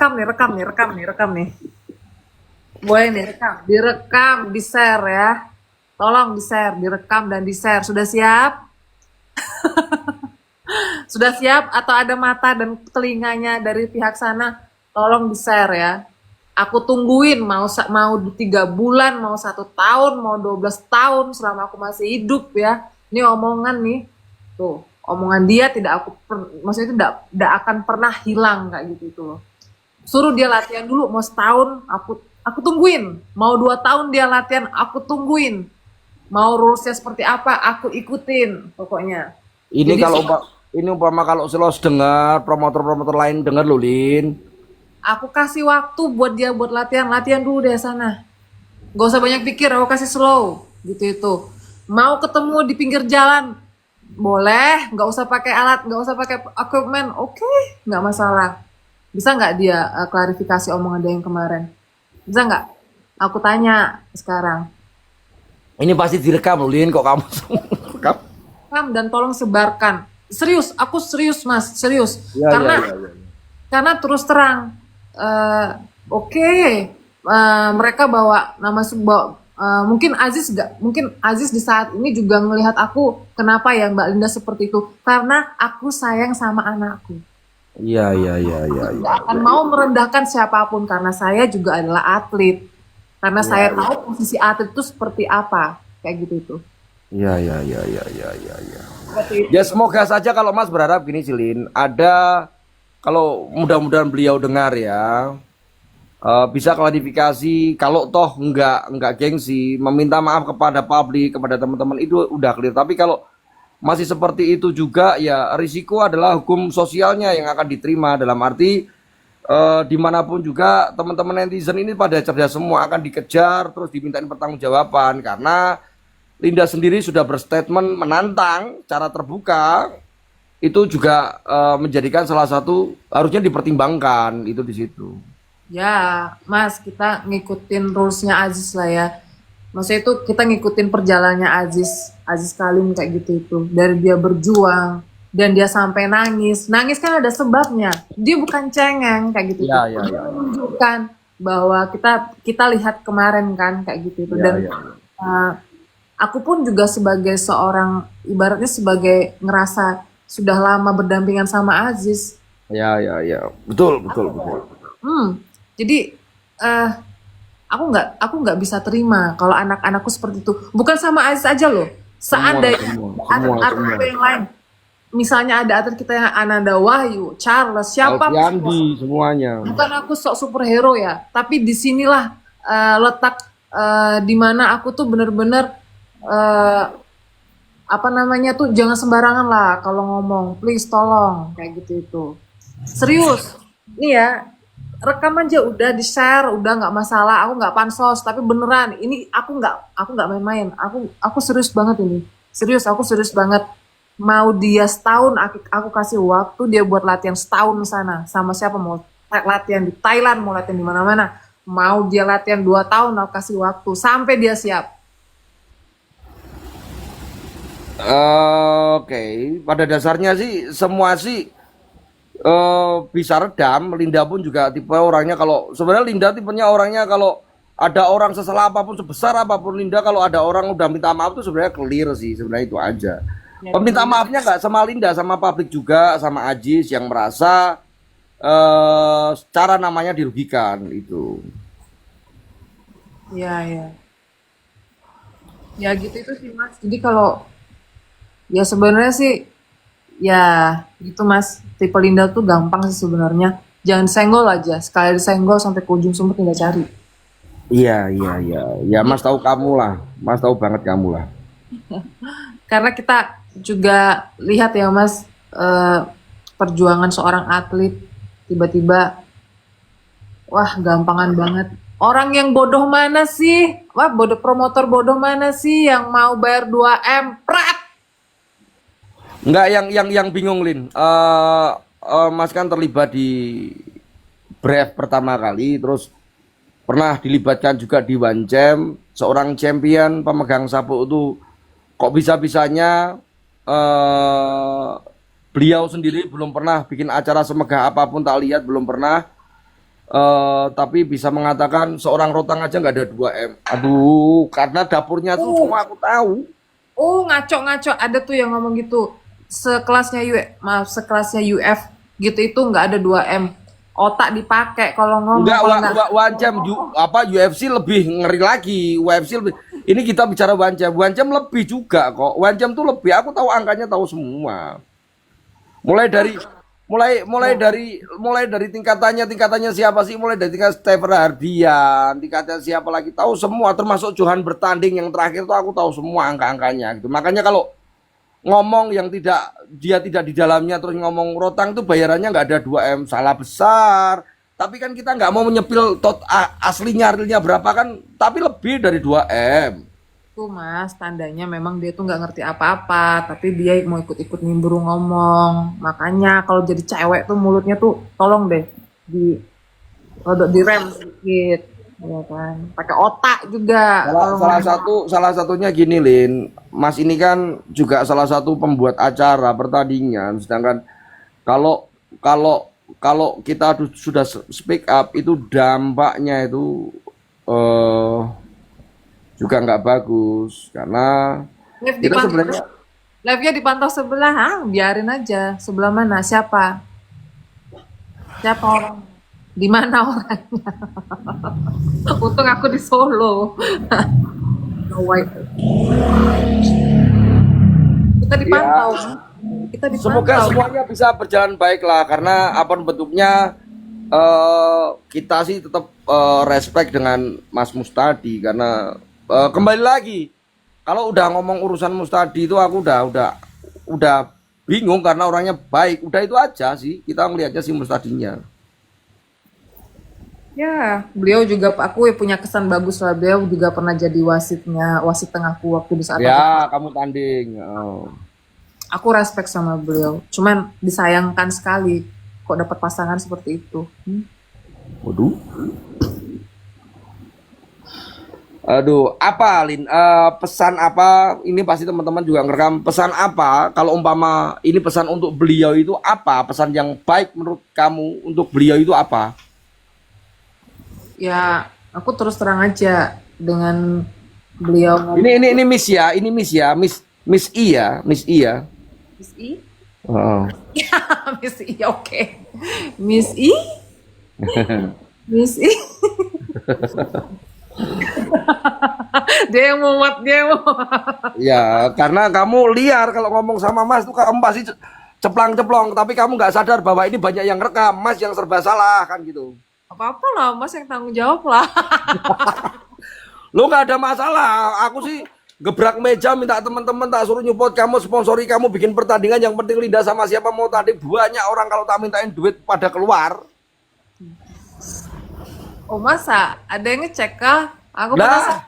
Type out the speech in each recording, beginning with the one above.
rekam nih. Boleh nih, rekam. Direkam, di-share ya. Tolong di-share, direkam dan di-share. Sudah siap? Sudah siap? Atau ada mata dan telinganya dari pihak sana? Tolong di-share ya. Aku tungguin mau 3 bulan, mau 1 tahun, mau 12 tahun selama aku masih hidup ya. Ini omongan nih. Tuh, omongan dia tidak maksudnya itu tidak akan pernah hilang kayak gitu itu loh. Suruh dia latihan dulu mau setahun, aku tungguin. Mau 2 tahun dia latihan, aku tungguin. Mau rulesnya seperti apa, aku ikutin pokoknya. Ini Jadi kalau ini umpama kalau Selos dengar, promotor-promotor lain dengar loh, Lin. aku kasih waktu buat dia buat latihan dulu deh sana. Gak usah banyak pikir, aku kasih slow gitu itu. Mau ketemu di pinggir jalan, boleh, nggak usah pakai alat, nggak usah pakai equipment, oke, nggak masalah. Bisa nggak dia klarifikasi omongan dia yang kemarin? Bisa nggak? Aku tanya sekarang. Ini pasti direkam loh, Lin. Kok kamu rekam? Rekam dan tolong sebarkan. Serius, aku serius mas, serius. Ya, ya, Karena ya, ya. karena terus terang, oke, mereka bawa nama sebuah, mungkin Aziz di saat ini juga melihat aku, kenapa ya Mbak Linda seperti itu? Karena aku sayang sama anakku. Iya, iya, iya, iya, iya. Tidak akan mau merendahkan siapapun karena saya juga adalah atlet. Karena Iya, saya iya. tahu posisi atlet itu seperti apa, kayak gitu itu. Iya, iya, iya, iya, iya, iya, iya. Seperti Ya itu. semoga saja kalau Mas berharap gini, Cilin, ada kalau mudah-mudahan beliau dengar ya, bisa klarifikasi kalau toh nggak gengsi, meminta maaf kepada publik, kepada teman-teman itu udah clear. Tapi kalau masih seperti itu juga ya risiko adalah hukum sosialnya yang akan diterima dalam arti dimanapun juga teman-teman netizen ini pada cerdas semua akan dikejar terus dimintain pertanggungjawaban karena Linda sendiri sudah berstatement menantang cara terbuka itu juga menjadikan salah satu harusnya dipertimbangkan itu di situ. Ya, Mas, kita ngikutin rulesnya Aziz lah ya. Maksudnya itu kita ngikutin perjalanannya Aziz, Aziz Kalim kayak gitu itu. Dari dia berjuang dan dia sampai nangis. Nangis kan ada sebabnya. Dia bukan cengeng kayak gitu itu. Ya, ya, Dia ya, ya, menunjukkan bahwa kita lihat kemarin kan kayak gitu itu. ya, Dan ya, uh, aku pun juga sebagai seorang ibaratnya sebagai ngerasa sudah lama berdampingan sama Aziz. ya, ya, ya, betul, betul, betul. Hmm, jadi eh aku nggak bisa terima kalau anak-anakku seperti itu. Bukan sama Aziz aja loh. Semua, Seandainya semua, semua, semua. atlet yang lain, misalnya ada atlet kita yang Ananda Wahyu, Charles, siapapun, Alfiandi semuanya. bukan aku sok superhero ya, tapi disinilah letak di mana aku tuh bener-bener eh, apa namanya tuh jangan sembarangan lah kalau ngomong, please tolong kayak gitu itu. Serius, nih ya, rekam aja udah di share, udah nggak masalah, aku nggak pansos, tapi beneran, ini aku nggak main-main, aku serius banget ini, serius, aku serius banget. Mau dia setahun, aku kasih waktu dia buat latihan setahun sana, sama siapa mau latihan di Thailand, mau latihan di mana-mana, mau dia latihan 2 tahun, aku kasih waktu sampai dia siap. Oke, pada dasarnya sih semua sih bisa redam. Linda pun juga tipe orangnya kalau sebenarnya Linda tipenya orangnya kalau ada orang sesalah apapun sebesar apapun Linda kalau ada orang udah minta maaf tuh sebenarnya clear sih sebenarnya itu aja. Ya, Peminta maafnya nggak sama Linda sama publik juga sama Ajis yang merasa secara namanya dirugikan itu. ya, ya, ya gitu itu sih mas. Jadi kalau ya sebenarnya sih ya gitu mas, tipe Linda tuh gampang sih sebenarnya. Jangan senggol aja, sekali disenggol sampai ke ujung sumber tinggal cari. Iya, iya, iya. Ya Mas tahu kamu lah. Mas tahu banget kamu lah. Karena kita juga lihat ya mas, eh, perjuangan seorang atlet tiba-tiba, wah gampangan banget. Orang yang bodoh mana sih? Wah bodoh promotor bodoh mana sih yang mau bayar 2 M? Prat! Enggak yang bingung Lin. Mas kan terlibat di Brave pertama kali, terus pernah dilibatkan juga di One Jam, seorang champion pemegang sabuk itu kok bisa-bisanya beliau sendiri belum pernah bikin acara semegah apapun tak lihat belum pernah. tapi bisa mengatakan seorang Rotang aja nggak ada 2M. Aduh, karena dapurnya tuh Oh, semua aku tahu. oh ngaco-ngaco ada tuh yang ngomong gitu. Sekelasnya sekelasnya UF gitu itu nggak ada 2M. Otak dipakai kalau ngomong Enggak, kalau nggak. One Jam apa UFC lebih ngeri lagi. UFC lebih. Ini kita bicara One Jam. One Jam lebih juga kok. One Jam tuh lebih. Aku tahu angkanya, tahu semua. Mulai dari mulai dari tingkatannya siapa sih? Mulai dari tingkat Stephen Hardian, tingkatnya siapa lagi, tahu semua, termasuk Johan bertanding yang terakhir tuh aku tahu semua angka-angkanya gitu. Makanya kalau ngomong yang dia tidak di dalamnya terus ngomong Rotang tuh bayarannya nggak ada 2M, salah besar. Tapi kan kita nggak mau menyepil aslinya realnya berapa kan, tapi lebih dari 2M. Tuh mas, tandanya memang dia tuh nggak ngerti apa-apa, tapi dia mau ikut-ikut nimbrung ngomong. Makanya kalau jadi cewek tuh mulutnya tuh tolong deh di rodok direm sedikit, ya kan. Pakai otak juga Salah, kalau ngomong. salah satunya gini Lin, Mas ini kan juga salah satu pembuat acara pertandingan, sedangkan kalau kalau kalau kita sudah speak up itu dampaknya itu eh juga nggak bagus karena Live kita dipantau, sebenarnya live-nya dipantau sebelah, ah, biarin aja. Sebelah mana? Siapa? Siapa orang? Di mana orang? Untung aku di Solo. No way. Kita dipantau. ya Kita semoga dipantau. semuanya bisa berjalan baik lah karena apa bentuknya kita sih tetap respect dengan Mas Mustadi karena kembali lagi kalau udah ngomong urusan Mustadi itu aku udah bingung karena orangnya baik, udah itu aja sih kita melihatnya si Mustadinya. Ya, beliau juga aku ya punya kesan bagus lah. Beliau juga pernah jadi wasit tengahku waktu di saat aku. Ya kamu tanding. Oh. Aku respect sama beliau. Cuman disayangkan sekali kok dapat pasangan seperti itu. Waduh. Aduh, apa Lin? Pesan apa? Ini pasti teman-teman juga ngerekam. Pesan apa? Kalau umpama ini pesan untuk beliau itu apa? Pesan yang baik menurut kamu untuk beliau itu apa? Ya, aku terus terang aja dengan beliau ngomong Ini Miss ya, ini Miss ya, Miss I ya, Miss I ya. Miss I. Oh. Miss I, oke. Miss I, Miss I. Dia yang muat, dia yang muat. Ya, karena kamu liar kalau ngomong sama Mas tuh kamu pasti ceplang-ceplong, tapi kamu nggak sadar bahwa ini banyak yang rekam, Mas yang serba salah kan gitu. Apa-apa lah, Mas yang tanggung jawab lah. Lu nggak ada masalah. Aku sih gebrak meja minta teman-teman tak suruh nyupport kamu, sponsori kamu bikin pertandingan yang penting Linda sama siapa mau tanding. Banyak orang kalau tak mintain duit pada keluar. Oh masa? Ada yang ngecek kah? Aku penasaran. Lah,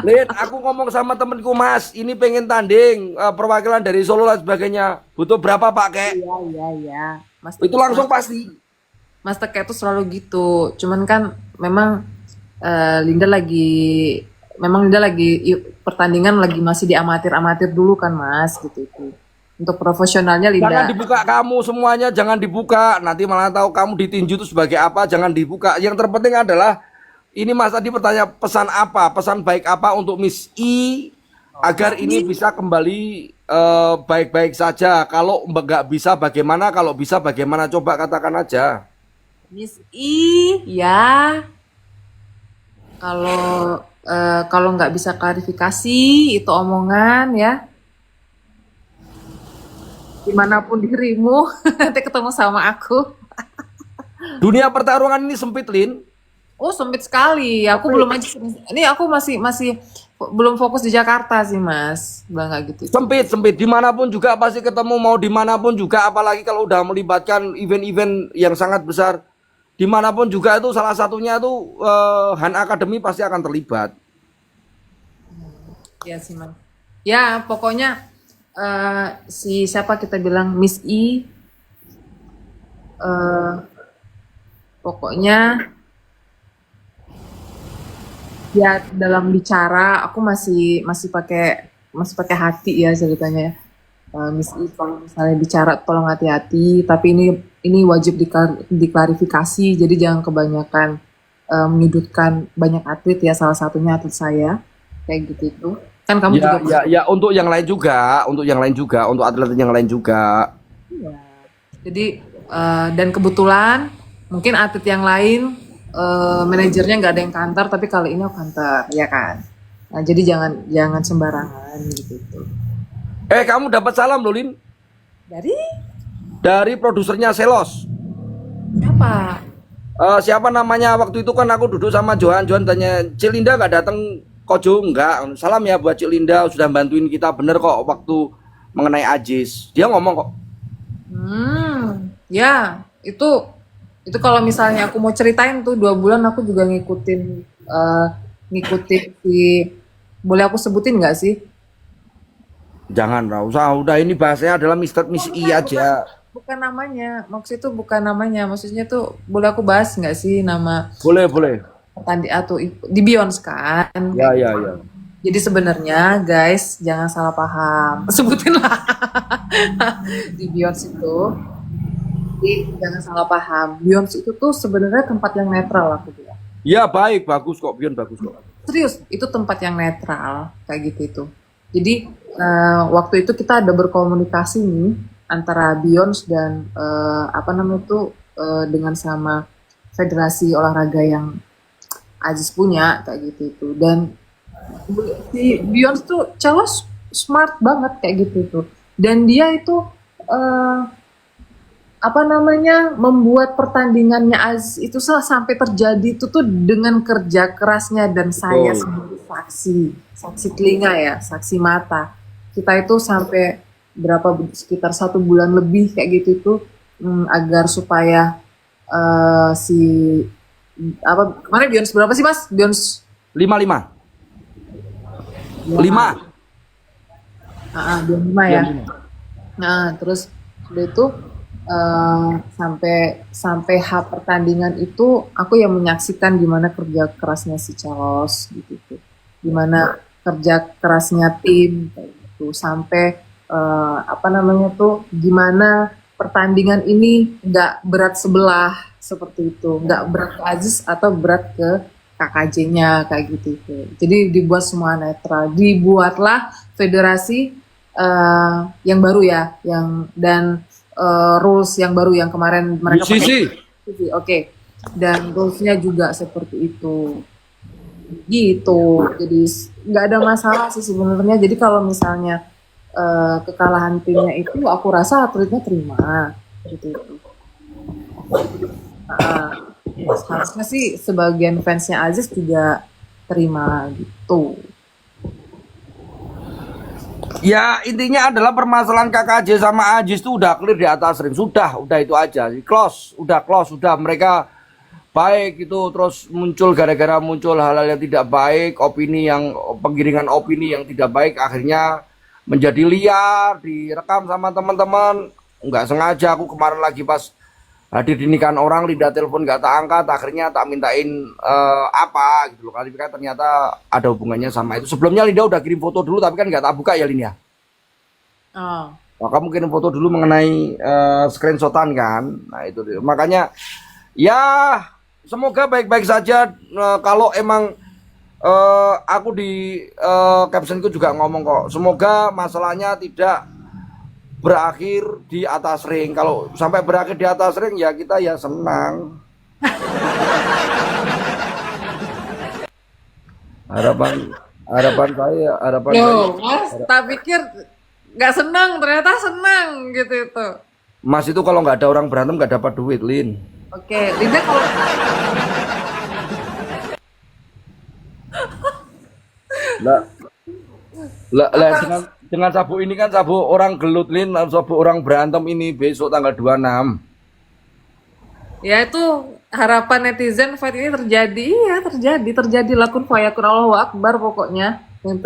Lin, aku ngomong sama temenku Mas, ini pengen tanding perwakilan dari Solo dan sebagainya. Butuh berapa Pak Kek? Iya, iya, iya. Mas Itu Teke, langsung pasti. Mas Teke tuh selalu gitu. Cuman kan memang Linda lagi, memang Linda lagi pertandingan lagi masih diamatir-amatir dulu kan Mas gitu itu. Untuk profesionalnya Jangan Linda. dibuka kamu semuanya, jangan dibuka. Nanti malah tahu kamu ditinju itu sebagai apa, jangan dibuka. Yang terpenting adalah ini Mas tadi bertanya pesan apa, pesan baik apa untuk Miss I agar ini bisa kembali baik-baik saja. Kalau nggak bisa bagaimana, kalau bisa bagaimana, coba katakan aja. Miss I, ya. Kalau nggak bisa klarifikasi itu omongan ya. Dimanapun dirimu, nanti ketemu sama aku. Dunia pertarungan ini sempit, Lin. Oh, sempit sekali. Aku belum aja. Ini aku masih belum fokus di Jakarta sih, Mas. Bilang nggak gitu. Sempit, sempit. Dimanapun juga pasti ketemu, mau dimanapun juga. Apalagi kalau udah melibatkan event-event yang sangat besar. Dimanapun juga itu salah satunya itu Han Academy pasti akan terlibat. Ya sih, Mas. Ya, pokoknya si siapa kita bilang Miss I, eh, pokoknya ya dalam bicara aku masih pakai hati ya ceritanya ya. Miss I kalau misalnya bicara tolong hati-hati, tapi ini wajib diklarifikasi, jadi jangan kebanyakan menyudutkan banyak atlet ya, salah satunya atlet saya kayak gitu itu. Kan kamu Ya, juga ya, ya, untuk yang lain juga, untuk yang lain juga, untuk atlet yang lain juga. iya. Jadi dan kebetulan mungkin atlet yang lain manajernya nggak ada yang kantor, tapi kali ini aku kantor, ya kan? Nah, jadi jangan jangan sembarangan gitu. Kamu dapat salam loh, Lin, Dari dari produsernya Selos. siapa? Siapa namanya waktu itu kan aku duduk sama Johan, Johan tanya, Cilinda nggak datang Kojo enggak. Salam ya buat Cilinda sudah bantuin kita bener kok waktu mengenai Ajis. Dia ngomong kok. Ya itu kalau misalnya aku mau ceritain tuh 2 bulan aku juga ngikutin si, boleh aku sebutin nggak sih? Jangan, nggak usah. Udah ini bahasanya adalah Mister Miss I Bukan, bukan, aja. bukan namanya. Maksud itu bukan namanya. Maksudnya tuh boleh aku bahas nggak sih nama Boleh, boleh. tadi atau di Beyonce kan? Ya, ya, ya. Jadi sebenarnya guys jangan salah paham. Sebutin lah di Beyonce itu. Jadi jangan salah paham. Beyonce itu tuh sebenarnya tempat yang netral aku bilang. Ya baik, bagus kok, Bion bagus kok. Serius, itu tempat yang netral kayak gitu itu. Jadi waktu itu kita ada berkomunikasi nih antara Beyonce dan apa namanya itu dengan sama federasi olahraga yang Aziz punya kayak gitu itu. Dan si Beyonce tuh cewek smart banget kayak gitu tuh. Dan dia itu eh, apa namanya membuat pertandingannya Aziz itu sampai terjadi itu tuh dengan kerja kerasnya, dan saya Betul. sebagai saksi telinga ya, saksi mata, kita itu sampai berapa, sekitar 1 bulan lebih kayak gitu itu agar supaya si apa kemarin Beyonce berapa sih mas, Beyonce 55. ya, 5. Beyonce 5 ya. Bion 5. Nah, terus udah itu sampai sampai H pertandingan itu aku yang menyaksikan gimana kerja kerasnya si Charles gitu tuh. Gimana kerja kerasnya tim kayak gitu sampai apa namanya tuh gimana pertandingan ini nggak berat sebelah seperti itu, nggak berat ke Aziz atau berat ke KKJ-nya kayak gitu itu. Jadi dibuat semua netral, dibuatlah federasi yang baru ya, yang dan rules yang baru yang kemarin mereka pakai. UCC. Oke. Dan rulesnya juga seperti itu. Gitu. Jadi nggak ada masalah sih sebenarnya. Jadi kalau misalnya kekalahan timnya itu, aku rasa atletnya terima. Gitu. Harusnya sih sebagian fansnya Aziz juga terima gitu. Ya intinya adalah permasalahan KKJ sama Ajis itu udah clear di atas ring. Udah itu aja. Close, udah mereka baik itu terus muncul gara-gara muncul hal-hal yang tidak baik, penggiringan opini yang tidak baik akhirnya menjadi liar, direkam sama teman-teman. Nggak sengaja aku kemarin lagi pas hadir di nikahan orang, Linda telepon nggak tak angkat, akhirnya tak mintain apa gitu loh. Kan ternyata ada hubungannya sama itu. Sebelumnya Linda udah kirim foto dulu, tapi kan nggak tak buka ya Lin ya. Oh. Nah, kamu kirim foto dulu mengenai screenshotan kan. Nah itu dia. Makanya ya semoga baik-baik saja. Kalau emang aku di captionku juga ngomong kok, semoga masalahnya tidak berakhir di atas ring. Kalau sampai berakhir di atas ring ya kita ya senang. Harapan harapan Loh, Mas, tak pikir nggak senang, ternyata senang gitu itu. Mas itu kalau nggak ada orang berantem nggak dapat duit, Lin. Oke, Linda kalau Lah, lah dengan sabu ini kan sabu orang gelut, Lin, sabu orang berantem ini besok tanggal 26. ya itu harapan netizen fight ini terjadi, iya terjadi lakun fayakun Allahu Akbar pokoknya. Yang